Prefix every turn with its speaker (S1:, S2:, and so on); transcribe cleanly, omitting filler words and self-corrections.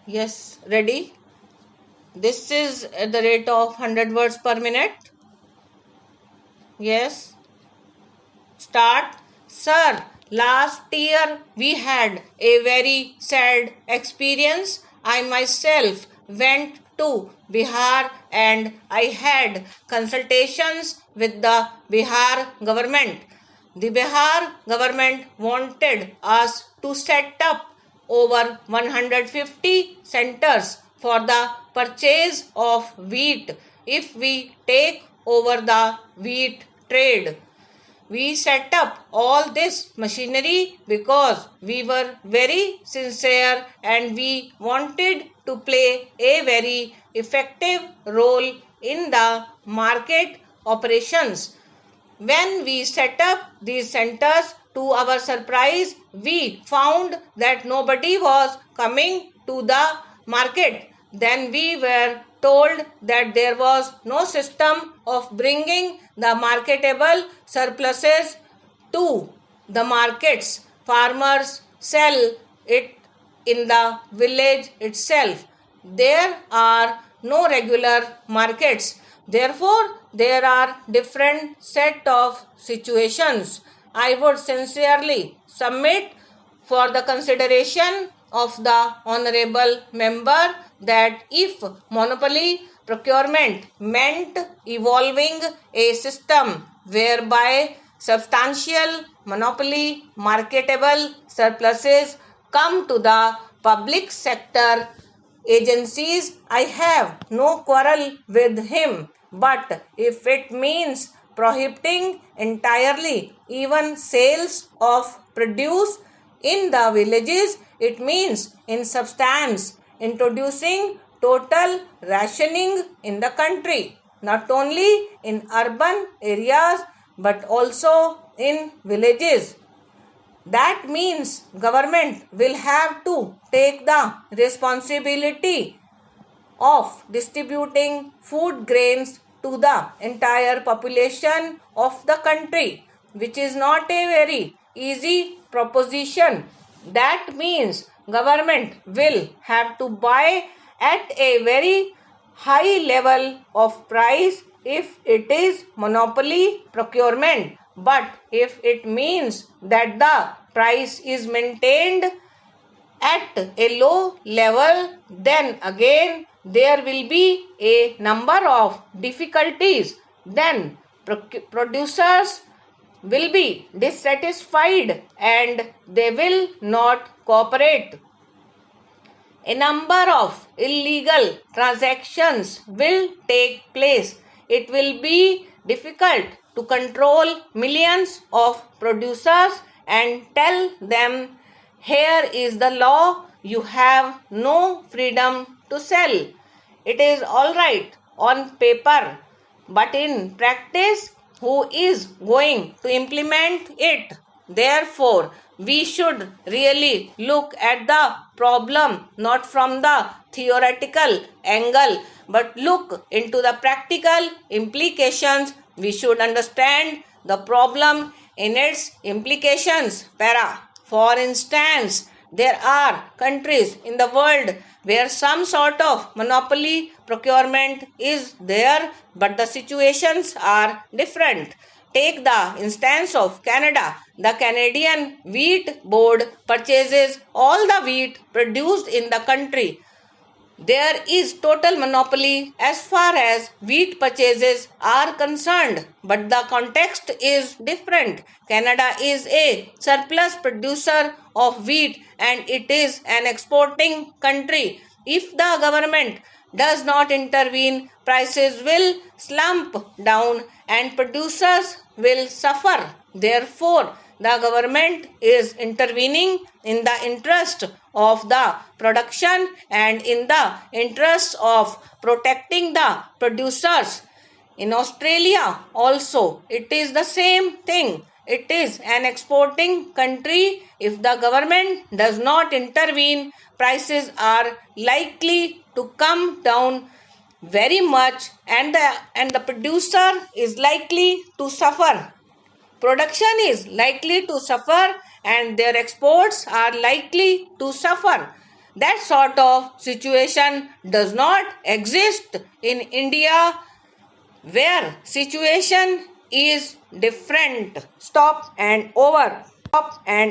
S1: Yes, ready? This is at the rate of 100 words per minute. Yes, start. Sir, last year we had a very sad experience. I myself went to Bihar and I had consultations with the Bihar government. The Bihar government wanted us to set up over 150 centers for the purchase of wheat if we take over the wheat trade. We set up all this machinery because we were very sincere and we wanted to play a very effective role in the market operations. When we set up these centers, to our surprise, we found that nobody was coming to the market. Then we were told that there was no system of bringing the marketable surpluses to the markets. Farmers sell it in the village itself. There are no regular markets. Therefore, there are different set of situations. I would sincerely submit for the consideration of the honorable member that if monopoly procurement meant evolving a system whereby substantial monopoly marketable surpluses come to the public sector agencies, I have no quarrel with him. But if it means prohibiting entirely even sales of produce in the villages, it means in substance introducing total rationing in the country, not only in urban areas but also in villages. That means government will have to take the responsibility of distributing food grains to the entire population of the country, which is not a very easy proposition. That means government will have to buy at a very high level of price if it is monopoly procurement. But if it means that the price is maintained at a low level, then again there will be a number of difficulties. Then producers will be dissatisfied and they will not cooperate. A number of illegal transactions will take place. It will be difficult to control millions of producers and tell them, here is the law, you have no freedom to sell. It is all right on paper, but in practice, who is going to implement it? Therefore, we should really look at the problem not from the theoretical angle but look into the practical implications. We should understand the problem in its implications. For instance, there are countries in the world where some sort of monopoly procurement is there, but the situations are different. Take the instance of Canada. The Canadian Wheat Board purchases all the wheat produced in the country. There is total monopoly as far as wheat purchases are concerned, but the context is different. Canada is a surplus producer of wheat and it is an exporting country. If the government does not intervene, prices will slump down and producers will suffer. Therefore, the government is intervening in the interest of the production and in the interest of protecting the producers. In Australia also, it is the same thing. It is an exporting country. If the government does not intervene, prices are likely to come down very much and the producer is likely to suffer. Production is likely to suffer and their exports are likely to suffer. That sort of situation does not exist in India, where situation is different. Stop and over. Stop and